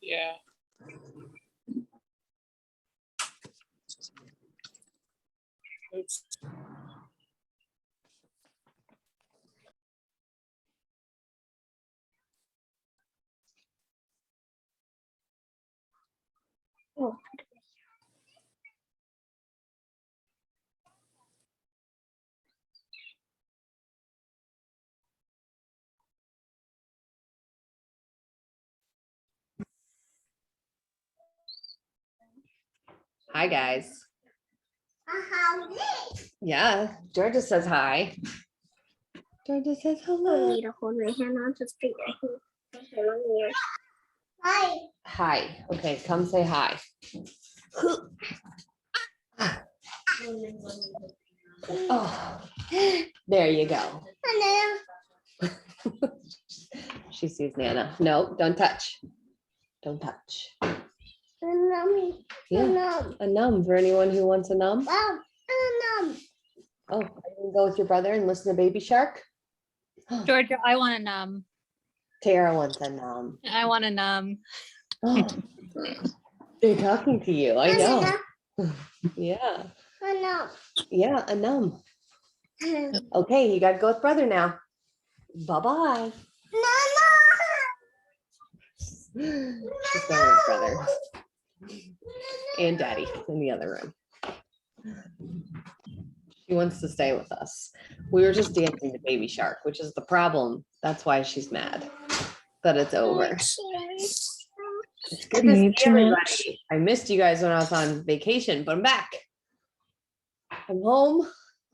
Yeah. Oops. Oh. Hi, guys. Yeah, Georgia says hi. Georgia says I hello. need to hold my hand on to speak. I can put him on here. Hi. Hi. Okay, come say hi. Oh, there you go. Hello. She sees Nana. No, don't touch. Don't touch. Yeah, a num for anyone who wants a num. Wow. Oh, are you gonna go with your brother and listen to Baby Shark? Georgia, I want a num. Tara wants a num. I want a num. Oh, they're talking to you. I know. Yeah, yeah, a num. Okay, you gotta go with brother now. Bye-bye. She's going with brother and daddy in the other room. She wants to stay with us. We were just dancing to Baby Shark, which is the problem. That's why she's mad that it's over. It's good to see everybody. I missed you guys when I was on vacation, but I'm back. I'm home.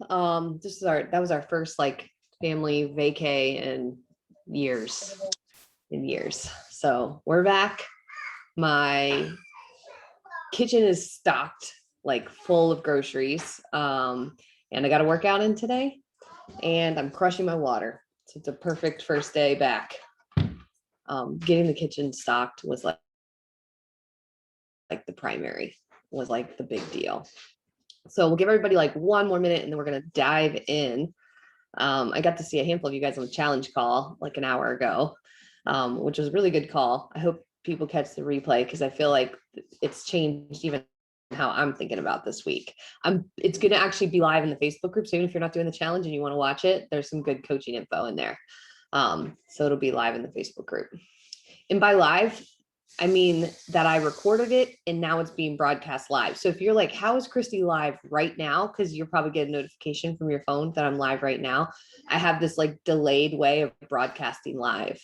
That was our first like family vacay in years. So we're back. My kitchen is stocked, like full of groceries. And I got to work out in today, and I'm crushing my water. So it's a perfect first day back. Getting the kitchen stocked was like the primary, was like the big deal. So we'll give everybody like one more minute and then we're gonna dive in. I got to see a handful of you guys on the challenge call like an hour ago, which was a really good call. I hope people catch the replay because I feel like it's changed even how I'm thinking about this week. It's going to actually be live in the Facebook group soon. If you're not doing the challenge and you want to watch it, there's some good coaching info in there. So it'll be live in the Facebook group. And by live, I mean that I recorded it and now it's being broadcast live. So if you're like, how is Christy live right now? Because you're probably getting a notification from your phone that I'm live right now. I have this like delayed way of broadcasting live.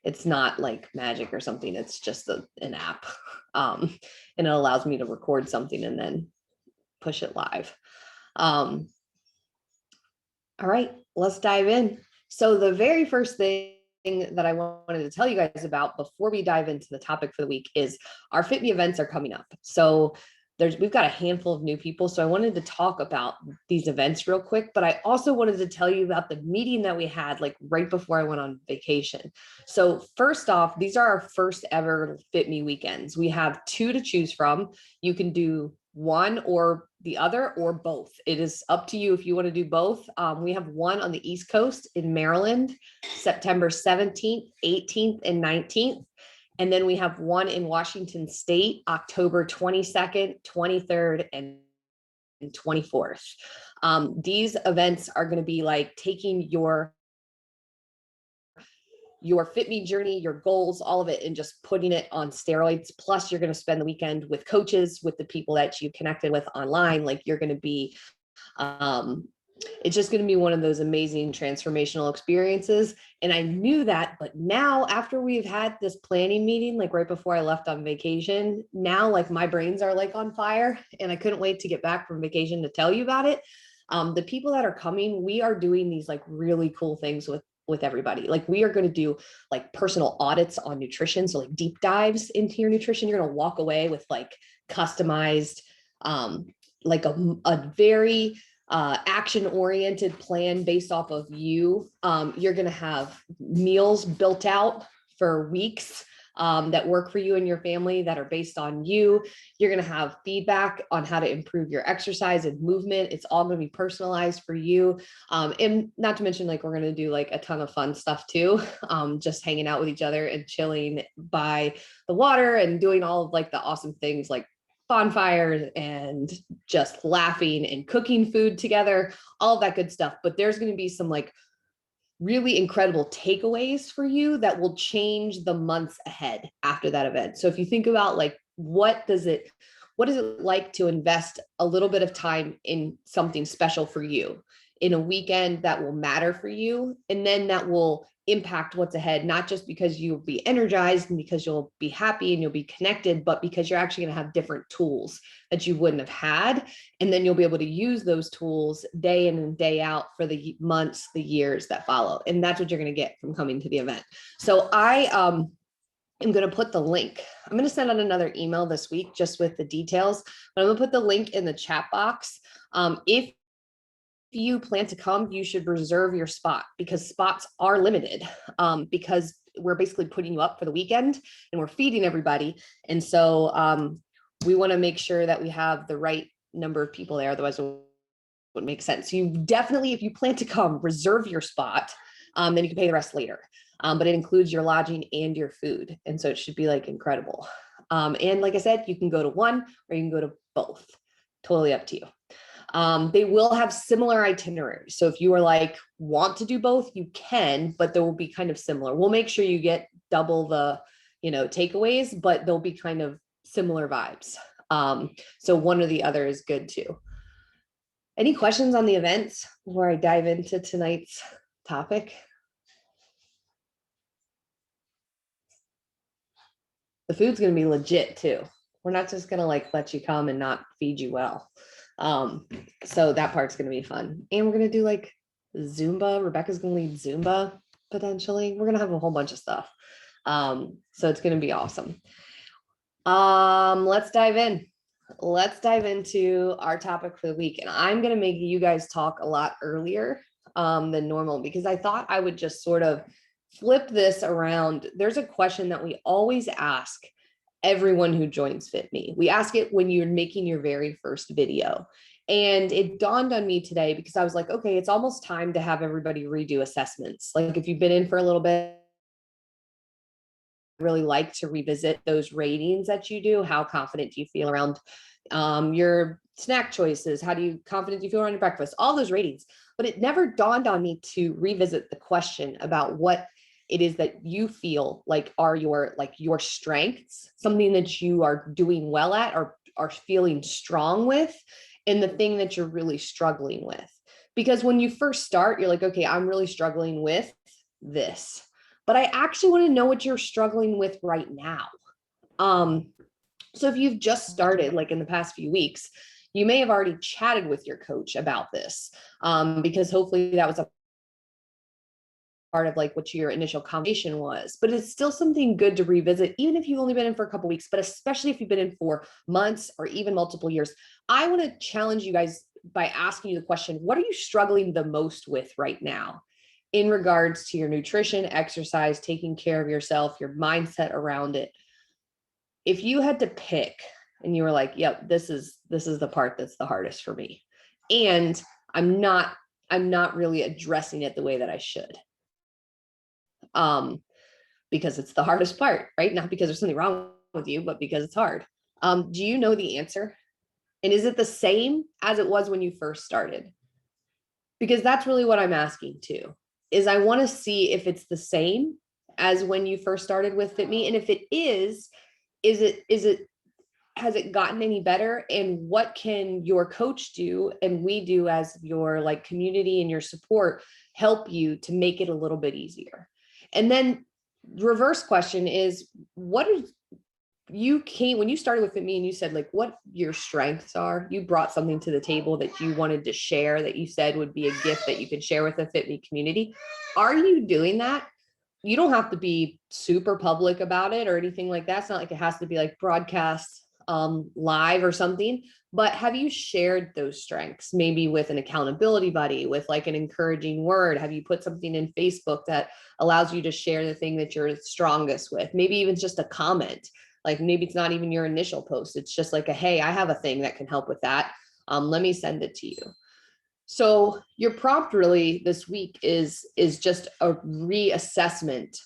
It's not like magic or something. It's just an app. And it allows me to record something and then push it live. All right, let's dive in. So the very first thing that I wanted to tell you guys about before we dive into the topic for the week is our Fit Me events are coming up. So we've got a handful of new people. So I wanted to talk about these events real quick, but I also wanted to tell you about the meeting that we had like right before I went on vacation. So first off, these are our first ever Fit Me weekends. We have 2 to choose from. You can do one or the other or both. It is up to you if you want to do both. We have one on the East Coast in Maryland, September 17th, 18th, and 19th. And then we have one in Washington State, October 22nd, 23rd, and 24th. These events are going to be like taking your Fit Me journey, your goals, all of it, and just putting it on steroids. Plus, you're going to spend the weekend with coaches, with the people that you connected with online. Like you're going to be, it's just going to be one of those amazing transformational experiences. And I knew that, but now after we've had this planning meeting, like right before I left on vacation, now like my brains are like on fire and I couldn't wait to get back from vacation to tell you about it. The people that are coming, we are doing these like really cool things with everybody. Like we are going to do like personal audits on nutrition. So like deep dives into your nutrition. You're going to walk away with like customized, like a very action-oriented plan based off of you. You're going to have meals built out for weeks that work for you and your family that are based on you. You're going to have feedback on how to improve your exercise and movement. It's all going to be personalized for you. And not to mention, like, we're going to do like a ton of fun stuff too. Just hanging out with each other and chilling by the water and doing all of like the awesome things like bonfires and just laughing and cooking food together, all of that good stuff. But there's going to be some like really incredible takeaways for you that will change the months ahead after that event. So if you think about like, what is it like to invest a little bit of time in something special for you in a weekend that will matter for you, and then that will impact what's ahead, not just because you'll be energized and because you'll be happy and you'll be connected, but because you're actually going to have different tools that you wouldn't have had. And then you'll be able to use those tools day in and day out for the months, the years that follow. And that's what you're going to get from coming to the event. So I am going to put the link. I'm going to send out another email this week just with the details, but I'm going to put the link in the chat box. If you plan to come, you should reserve your spot because spots are limited, because we're basically putting you up for the weekend and we're feeding everybody. And so we want to make sure that we have the right number of people there. Otherwise, it wouldn't make sense. You definitely, if you plan to come, reserve your spot. Then you can pay the rest later. But it includes your lodging and your food. And so it should be like incredible. And like I said, you can go to one or you can go to both. Totally up to you. They will have similar itineraries. So if you are like, want to do both, you can, but they will be kind of similar. We'll make sure you get double the, takeaways, but they'll be kind of similar vibes. So one or the other is good too. Any questions on the events before I dive into tonight's topic? The food's going to be legit too. We're not just going to like let you come and not feed you well. So that part's going to be fun. And we're going to do like Zumba. Rebecca's going to lead Zumba potentially. We're going to have a whole bunch of stuff. So it's going to be awesome. Let's dive in. Let's dive into our topic for the week. And I'm going to make you guys talk a lot earlier than normal because I thought I would just sort of flip this around. There's a question that we always ask everyone who joins Fit Me. We ask it when you're making your very first video. And it dawned on me today because I was like, okay, it's almost time to have everybody redo assessments. Like if you've been in for a little bit, I really like to revisit those ratings that you do. How confident do you feel around your snack choices? How confident do you feel around your breakfast? All those ratings. But it never dawned on me to revisit the question about what it is that you feel like are your strengths, something that you are doing well at or are feeling strong with, and the thing that you're really struggling with. Because when you first start, you're like, okay, I'm really struggling with this, but I actually want to know what you're struggling with right now. So if you've just started, like in the past few weeks, you may have already chatted with your coach about this, because hopefully that was a part of like what your initial conversation was, but it's still something good to revisit, even if you've only been in for a couple of weeks, but especially if you've been in for months or even multiple years. I want to challenge you guys by asking you the question, what are you struggling the most with right now in regards to your nutrition, exercise, taking care of yourself, your mindset around it? If you had to pick and you were like, yep, this is the part that's the hardest for me. And I'm not really addressing it the way that I should. Because it's the hardest part, right? Not because there's something wrong with you, but because it's hard. Do you know the answer? And is it the same as it was when you first started? Because that's really what I'm asking too, is I want to see if it's the same as when you first started with FitMe. And if it is it, has it gotten any better? And what can your coach do and we do as your like community and your support help you to make it a little bit easier? And then reverse question is, what is when you started with me and you said like what your strengths are, you brought something to the table that you wanted to share, that you said would be a gift that you could share with the FitMe community. Are you doing that? You don't have to be super public about it or anything like that. It's not like it has to be like broadcast live or something, but have you shared those strengths maybe with an accountability buddy, with like an encouraging word? Have you put something in Facebook that allows you to share the thing that you're strongest with? Maybe even just a comment. Like maybe it's not even your initial post. It's just like a, hey, I have a thing that can help with that. Let me send it to you. So your prompt really this week is just a reassessment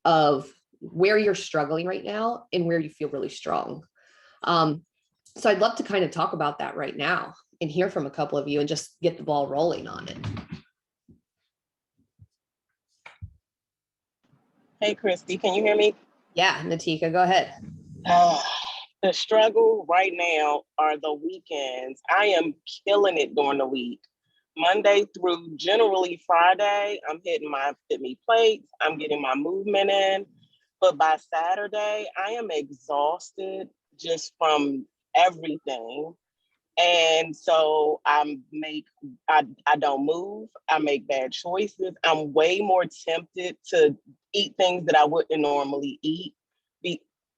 of where you're struggling right now and where you feel really strong. So I'd love to kind of talk about that right now and hear from a couple of you and just get the ball rolling on it. Hey, Christy, can you hear me? Yeah, Natika, go ahead. The struggle right now are the weekends. I am killing it during the week. Monday through generally Friday, I'm hitting my FitMe plates. I'm getting my movement in. But by Saturday, I am exhausted just from everything. And so I don't move. I make bad choices. I'm way more tempted to eat things that I wouldn't normally eat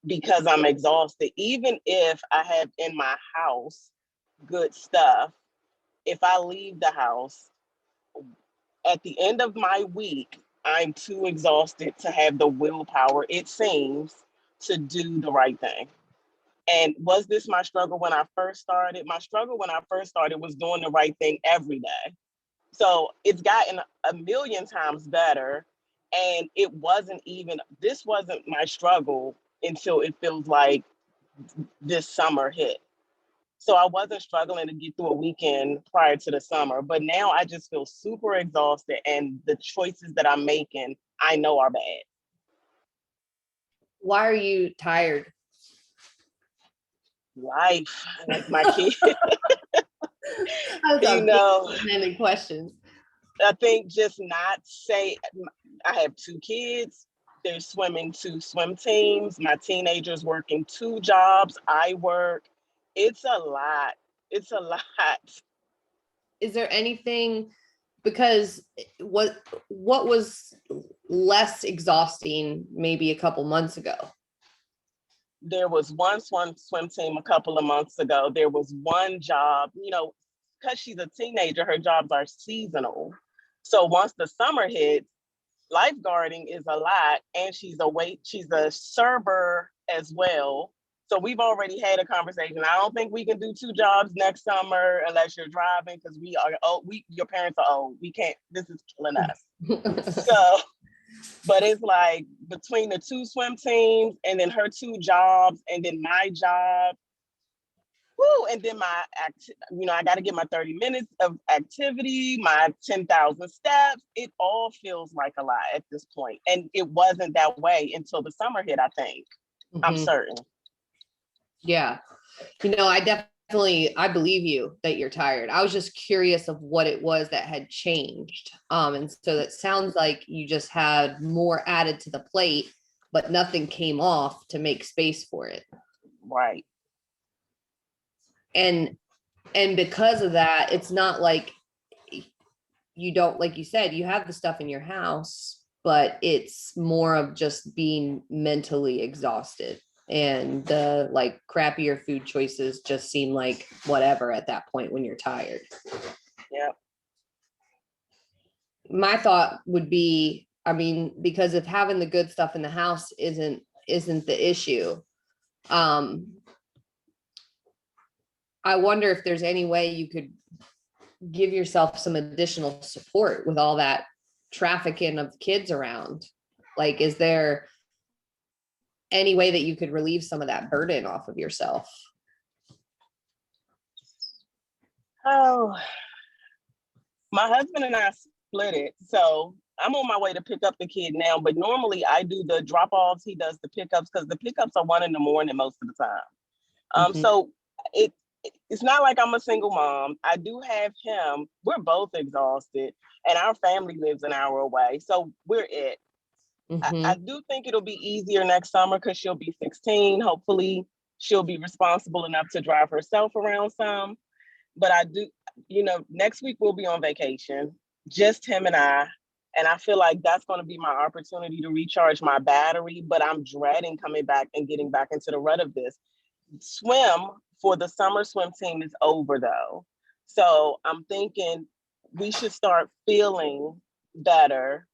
because I'm exhausted. Even if I have in my house good stuff, if I leave the house at the end of my week, I'm too exhausted to have the willpower, it seems, to do the right thing. And was this my struggle when I first started? My struggle when I first started was doing the right thing every day. So it's gotten a million times better. And this wasn't my struggle until it feels like this summer hit. So I wasn't struggling to get through a weekend prior to the summer, but now I just feel super exhausted and the choices that I'm making, I know are bad. Why are you tired? Life, like my kids. You know, many questions. I think just not say, I have 2 kids. They're swimming 2 swim teams. My teenager's working 2 jobs. I work. It's a lot. It's a lot. Is there anything, because what was less exhausting maybe a couple months ago? There was one swim team a couple of months ago. There was one job, because she's a teenager, her jobs are seasonal. So once the summer hits, lifeguarding is a lot, and she's a server as well. So we've already had a conversation. I don't think we can do 2 jobs next summer unless you're driving, because we are old. Your parents are old. We can't. This is killing us. So, but it's like between the 2 swim teams and then her 2 jobs and then my job. Woo, and then I got to get my 30 minutes of activity, my 10,000 steps. It all feels like a lot at this point. And it wasn't that way until the summer hit, I think. I'm certain. Yeah. I believe you that you're tired. I was just curious of what it was that had changed. And so that sounds like you just had more added to the plate, but nothing came off to make space for it. Right. And because of that, it's not like you don't, like you said, you have the stuff in your house, but it's more of just being mentally exhausted, and the like crappier food choices just seem like whatever at that point when you're tired. Yeah. My thought would be, because if having the good stuff in the house isn't the issue, I wonder if there's any way you could give yourself some additional support with all that trafficking of kids around. Like, is there any way that you could relieve some of that burden off of yourself? Oh, my husband and I split it. So I'm on my way to pick up the kid now, but normally I do the drop-offs. He does the pickups because the pickups are 1 a.m. most of the time. Mhm. So it's not like I'm a single mom. I do have him. We're both exhausted, and our family lives an hour away. So we're it. Mhm. I do think it'll be easier next summer because she'll be 16. Hopefully, she'll be responsible enough to drive herself around some. But I do, next week we'll be on vacation, just him and I. And I feel like that's going to be my opportunity to recharge my battery. But I'm dreading coming back and getting back into the rut of this. Swim for the summer swim team is over though. So I'm thinking we should start feeling better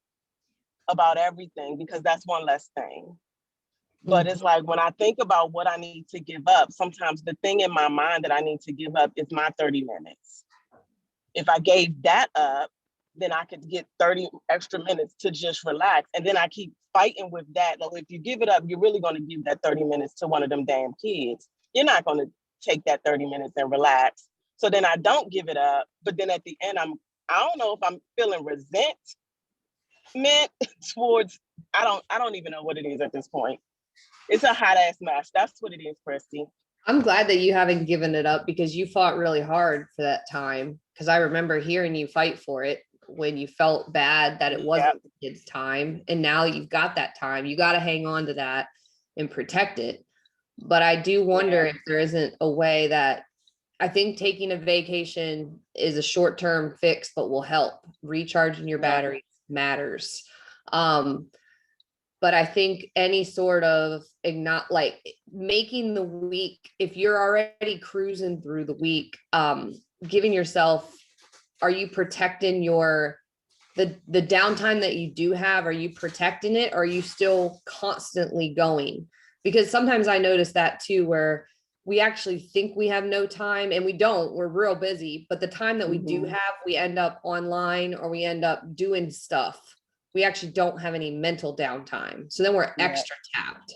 about everything because that's one less thing. But it's like when I think about what I need to give up, sometimes the thing in my mind that I need to give up is my 30 minutes. If I gave that up, then I could get 30 extra minutes to just relax. And then I keep fighting with that. Like, if you give it up, you're really going to give that 30 minutes to one of them damn kids. You're not going to take that 30 minutes and relax. So then I don't give it up. But then at the end, I don't know if I'm feeling resentment towards, I don't even know what it is at this point. It's a hot ass mess. That's what it is, Christy. I'm glad that you haven't given it up because you fought really hard for that time. Because I remember hearing you fight for it when you felt bad that it wasn't the kid's time. And now you've got that time. You got to hang on to that and protect it. But I do wonder if there isn't a way that I think taking a vacation is a short-term fix, but will help. Recharging your battery matters. But I think any sort of like making the week, if you're already cruising through the week, giving yourself, are you protecting the downtime that you do have? Are you protecting it? Or are you still constantly going? Because sometimes I notice that too, where we actually think we have no time and we don't, we're real busy, but the time that we do have, we end up online or we end up doing stuff. We actually don't have any mental downtime. So then we're extra tapped.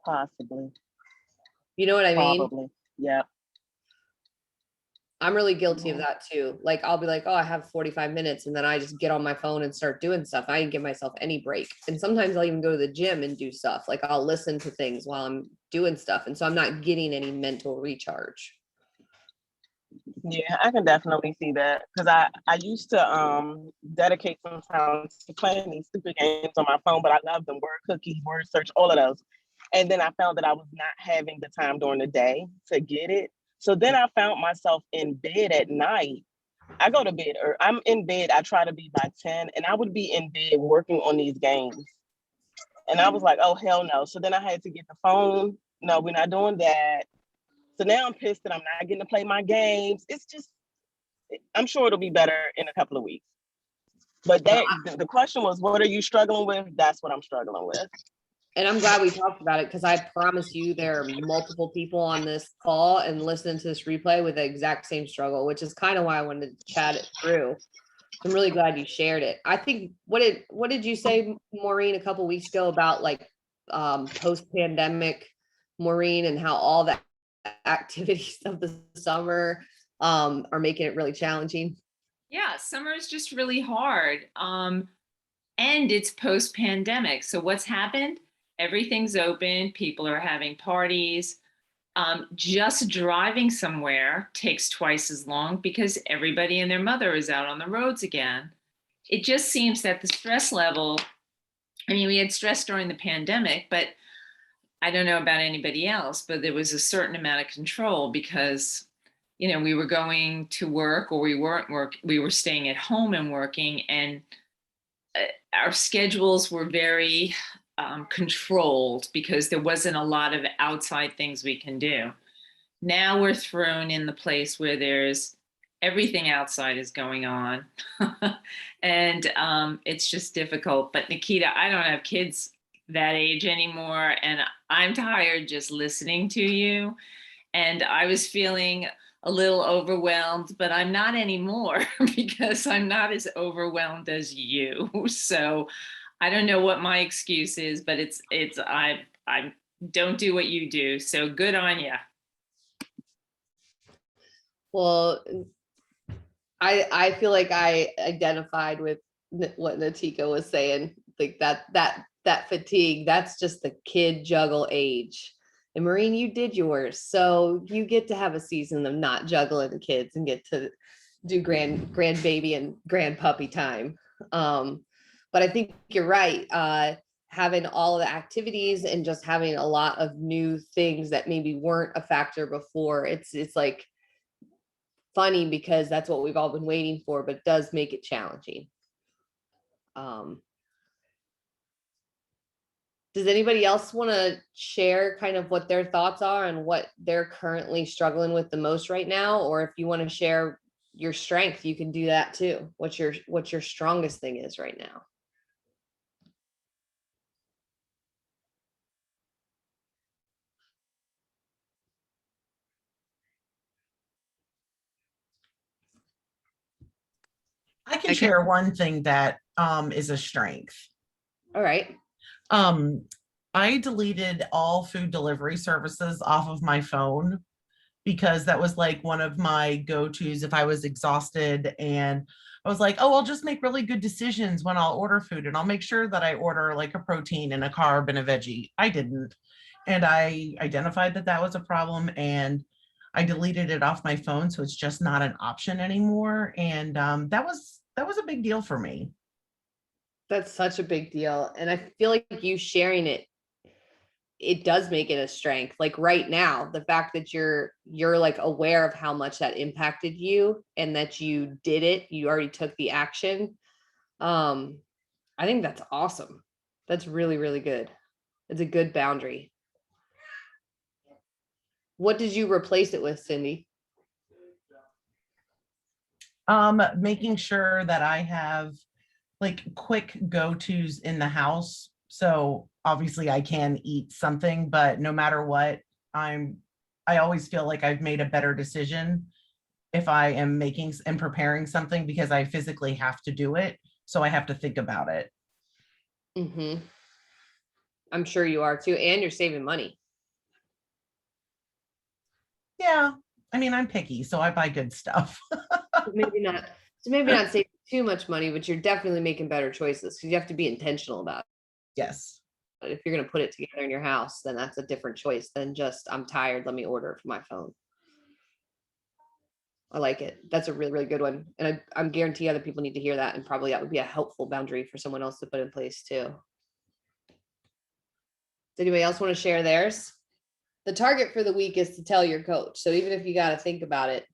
Possibly. You know what I mean? Probably. Yeah. I'm really guilty of that too. Like I'll be like, oh, I have 45 minutes. And then I just get on my phone and start doing stuff. I didn't give myself any break. And sometimes I'll even go to the gym and do stuff. Like I'll listen to things while I'm doing stuff. And so I'm not getting any mental recharge. Yeah, I can definitely see that because I used to dedicate some time to playing these stupid games on my phone, but I love them. Word cookie, word search, all of those. And then I found that I was not having the time during the day to get it. So then I found myself in bed at night. I go to bed, or I'm in bed. I try to be by 10, and I would be in bed working on these games. And I was like, oh, hell no. So then I had to get the phone. No, we're not doing that. So now I'm pissed that I'm not getting to play my games. It's just, I'm sure it'll be better in a couple of weeks. But the question was, what are you struggling with? That's what I'm struggling with. And I'm glad we talked about it because I promise you there are multiple people on this call and listening to this replay with the exact same struggle, which is kind of why I wanted to chat it through. I'm really glad you shared it. I think, what did you say, Maureen, a couple weeks ago about like post-pandemic, Maureen, and how all the activities of the summer are making it really challenging? Yeah, summer is just really hard. And it's post-pandemic. So what's happened? Everything's open. People are having parties. Just driving somewhere takes twice as long because everybody and their mother is out on the roads again. It just seems that the stress level, I mean, we had stress during the pandemic, but I don't know about anybody else, but there was a certain amount of control because, we were going to work or we were staying at home and working, and our schedules were very controlled because there wasn't a lot of outside things we can do. Now we're thrown in the place where there's everything outside is going on. And it's just difficult. But Nikita, I don't have kids that age anymore. And I'm tired just listening to you. And I was feeling a little overwhelmed, but I'm not anymore because I'm not as overwhelmed as you. So I don't know what my excuse is, but I don't do what you do. So good on you. Well, I feel like I identified with what Natika was saying, like that fatigue, that's just the kid juggle age. And Maureen, you did yours. So you get to have a season of not juggling the kids and get to do grandbaby and grandpuppy time. But I think you're right. Having all of the activities and just having a lot of new things that maybe weren't a factor before, it's like funny because that's what we've all been waiting for, but it does make it challenging. Does anybody else want to share kind of what their thoughts are and what they're currently struggling with the most right now? Or if you want to share your strength, you can do that too. What your strongest thing is right now? I can Okay. share one thing that is a strength. All right. I deleted all food delivery services off of my phone because that was like one of my go-tos if I was exhausted, and I was like, oh, I'll just make really good decisions when I'll order food, and I'll make sure that I order like a protein and a carb and a veggie. I didn't. And I identified that that was a problem, and I deleted it off my phone. So it's just not an option anymore. And that was a big deal for me. That's such a big deal. And I feel like you sharing it does make it a strength. Like right now, the fact that you're like aware of how much that impacted you and that you did it, you already took the action. I think that's awesome. That's really, really good. It's a good boundary. What did you replace it with, Cindy? Making sure that I have like quick go-tos in the house. So obviously I can eat something, but no matter what, I always feel like I've made a better decision if I am making and preparing something because I physically have to do it. So I have to think about it. Mm-hmm. I'm sure you are too. And you're saving money. Yeah. I mean, I'm picky, so I buy good stuff. maybe not saving too much money, but you're definitely making better choices because you have to be intentional about it. Yes. But if you're going to put it together in your house, then that's a different choice than just, I'm tired, let me order it from my phone. I like it. That's a really, really good one. And I'm guarantee other people need to hear that. And probably that would be a helpful boundary for someone else to put in place too. Does anybody else want to share theirs? The target for the week is to tell your coach. So even if you got to think about it,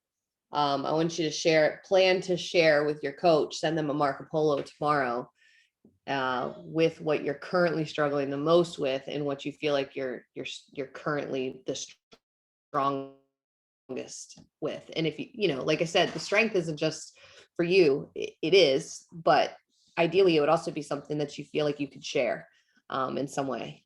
I want you to plan to share with your coach, send them a Marco Polo tomorrow with what you're currently struggling the most with and what you feel like you're currently the strongest with. And if you know, like I said, the strength isn't just for you, it is, but ideally it would also be something that you feel like you could share in some way.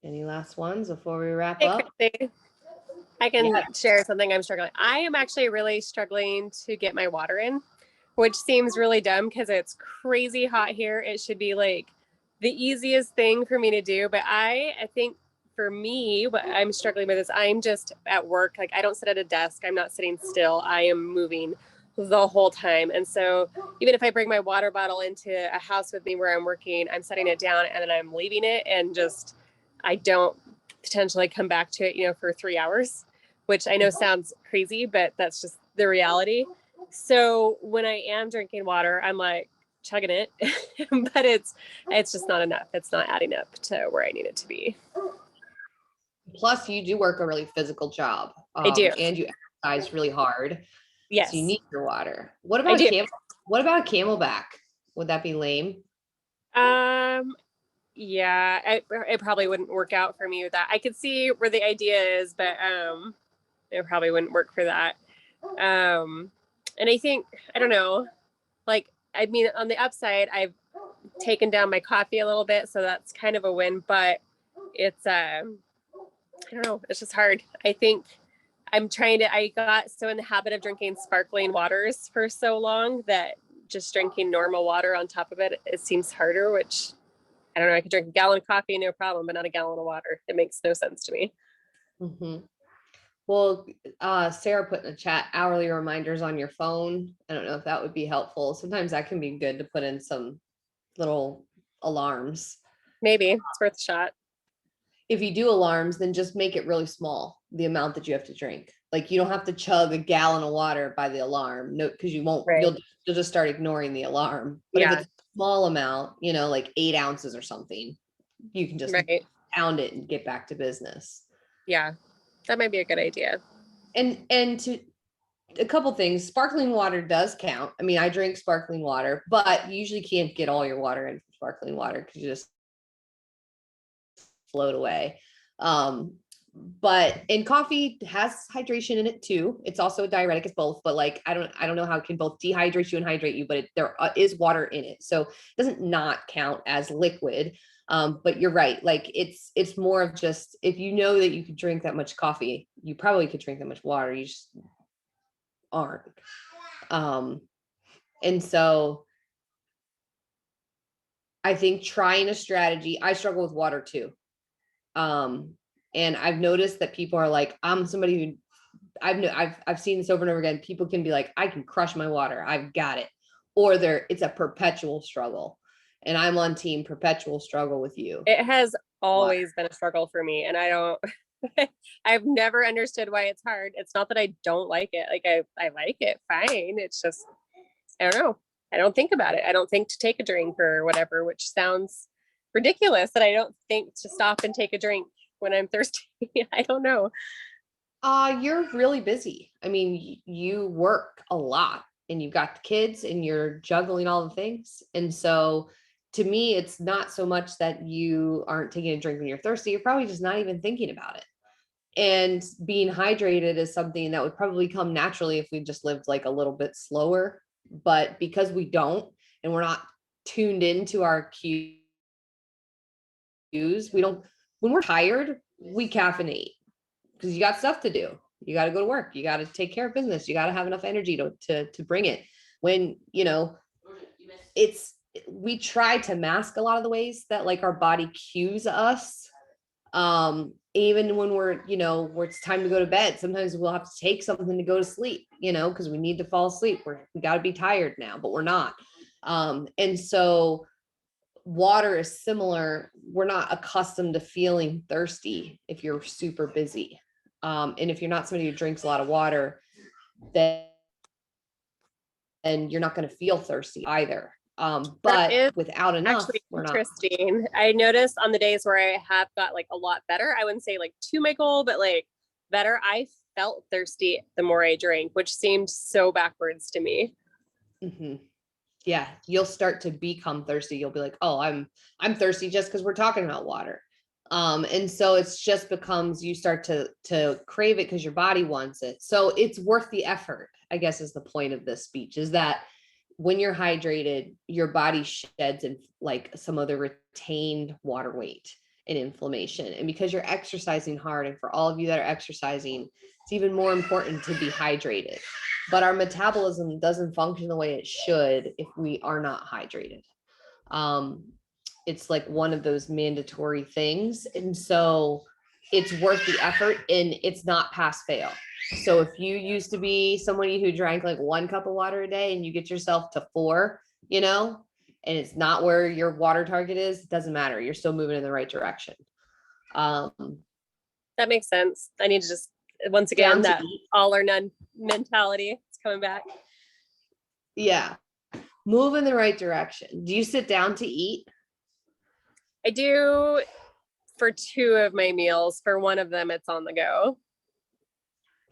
Any last ones before we wrap Hey, up? Christy, I can Yeah. share something I'm struggling. I am actually really struggling to get my water in, which seems really dumb because it's crazy hot here. It should be like the easiest thing for me to do. But I think for me, what I'm struggling with is I'm just at work. Like I don't sit at a desk. I'm not sitting still. I am moving the whole time. And so even if I bring my water bottle into a house with me where I'm working, I'm setting it down and then I'm leaving it and just, I don't potentially come back to it, you know, for 3 hours, which I know sounds crazy, but that's just the reality. So when I am drinking water, I'm like chugging it, but it's just not enough. It's not adding up to where I need it to be. Plus, you do work a really physical job. I do. And you exercise really hard. Yes. So you need your water. What about a camelback? Would that be lame? Yeah, it probably wouldn't work out for me with that. I could see where the idea is, but it probably wouldn't work for that. And I think, I don't know, like, I mean, on the upside, I've taken down my coffee a little bit, so that's kind of a win, but it's, I don't know, it's just hard. I think I got so in the habit of drinking sparkling waters for so long that just drinking normal water on top of it, it seems harder, which I don't know. I could drink a gallon of coffee, no problem, but not a gallon of water. It makes no sense to me. Mhm. Well, Sarah put in the chat hourly reminders on your phone. I don't know if that would be helpful. Sometimes that can be good to put in some little alarms. Maybe it's worth a shot. If you do alarms, then just make it really small, the amount that you have to drink. Like you don't have to chug a gallon of water by the alarm. No, because you won't, Right. you'll just start ignoring the alarm. But if Yeah. it's a small amount, like 8 ounces or something, you can just Right. pound it and get back to business. Yeah. That might be a good idea. And to a couple things, sparkling water does count. I mean, I drink sparkling water, but you usually can't get all your water in from sparkling water because you just float away. But and coffee has hydration in it too. It's also a diuretic. It's both, but like I don't know how it can both dehydrate you and hydrate you, but there is water in it, so it doesn't not count as liquid. But you're right. Like it's more of just if you know that you could drink that much coffee, you probably could drink that much water. You just aren't. And so I think trying a strategy. I struggle with water too. And I've noticed that people are like, I'm somebody who I've seen this over and over again. People can be like, I can crush my water. I've got it. Or it's a perpetual struggle. And I'm on team perpetual struggle with you. It has always been a struggle for me, and I don't I've never understood why it's hard. It's not that I don't like it. Like I like it fine. It's just I don't know. I don't think about it. I don't think to take a drink or whatever, which sounds ridiculous that I don't think to stop and take a drink when I'm thirsty. I don't know. You're really busy. I mean, you work a lot and you've got the kids and you're juggling all the things. And so to me, it's not so much that you aren't taking a drink when you're thirsty. You're probably just not even thinking about it. And being hydrated is something that would probably come naturally if we just lived like a little bit slower. But because we don't, and we're not tuned into our cues, we don't, when we're tired, we caffeinate because you got stuff to do. You got to go to work. You got to take care of business. You got to have enough energy to bring it. When, we try to mask a lot of the ways that like our body cues us. Even when where it's time to go to bed, sometimes we'll have to take something to go to sleep, because we need to fall asleep. We got to be tired now, but we're not. And so water is similar. We're not accustomed to feeling thirsty if you're super busy. And if you're not somebody who drinks a lot of water, then you're not going to feel thirsty either. But without enough, Actually, we're not. interesting. I noticed on the days where I have got like a lot better, I wouldn't say like to my goal, but like better, I felt thirsty the more I drank, which seemed so backwards to me. Mm-hmm. Yeah, you'll start to become thirsty. You'll be like, oh, I'm thirsty just because we're talking about water. And so it's just becomes you start to crave it because your body wants it. So it's worth the effort, I guess, is the point of this speech, is that when you're hydrated, your body sheds and like some of the retained water weight and inflammation. And because you're exercising hard, and for all of you that are exercising, it's even more important to be hydrated. But our metabolism doesn't function the way it should if we are not hydrated. It's like one of those mandatory things. And so it's worth the effort, and it's not pass fail. So if you used to be somebody who drank like 1 cup of water a day and you get yourself to 4, and it's not where your water target is, it doesn't matter. You're still moving in the right direction. That makes sense. I need to just, once again, that all or none mentality is coming back. Yeah. Move in the right direction. Do you sit down to eat? I do for 2 of my meals. For one of them, it's on the go.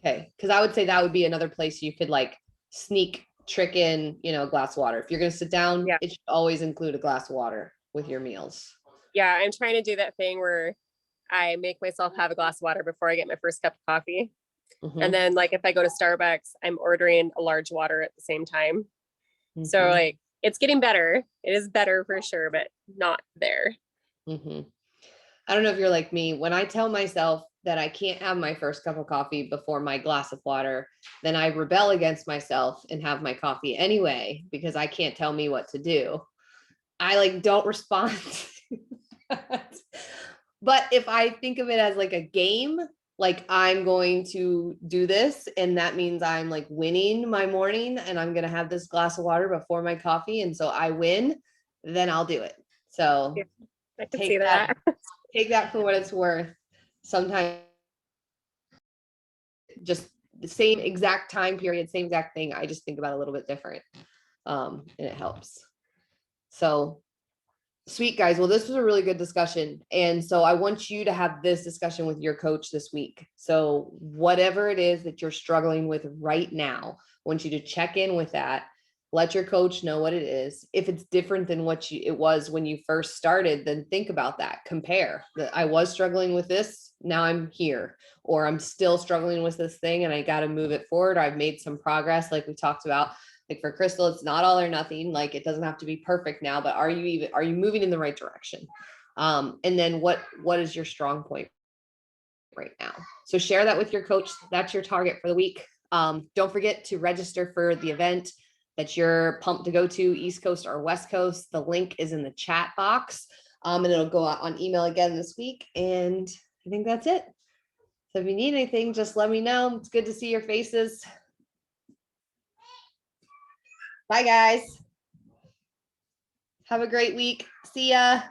Okay. Because I would say that would be another place you could like sneak trick in, a glass of water. If you're going to sit down, it should always include a glass of water with your meals. Yeah. I'm trying to do that thing where I make myself have a glass of water before I get my first cup of coffee. Mhm, And then like if I go to Starbucks, I'm ordering a large water at the same time. So mhm, like it's getting better. It is better for sure, but not there. mhm. I don't know if you're like me. When I tell myself that I can't have my first cup of coffee before my glass of water, then I rebel against myself and have my coffee anyway because I can't tell me what to do. I like don't respond. to that. But if I think of it as like a game, like I'm going to do this and that means I'm like winning my morning and I'm going to have this glass of water before my coffee and so I win, then I'll do it. So Yeah, I can take see that. take that for what it's worth. Sometimes just the same exact time period, same exact thing. I just think about it a little bit different. And it helps. So sweet guys. Well, this was a really good discussion. And so I want you to have this discussion with your coach this week. So whatever it is that you're struggling with right now, I want you to check in with that. Let your coach know what it is. If it's different than what it was when you first started, then think about that. Compare that I was struggling with this. Now I'm here, or I'm still struggling with this thing and I got to move it forward. I've made some progress, like we talked about. Like for Crystal, it's not all or nothing. Like it doesn't have to be perfect now, but are you moving in the right direction? And then what is your strong point right now? So share that with your coach. That's your target for the week. Don't forget to register for the event that you're pumped to go to, East Coast or West Coast. The link is in the chat box. And it'll go out on email again this week. And I think that's it. So if you need anything, just let me know. It's good to see your faces. Bye, guys. Have a great week. See ya.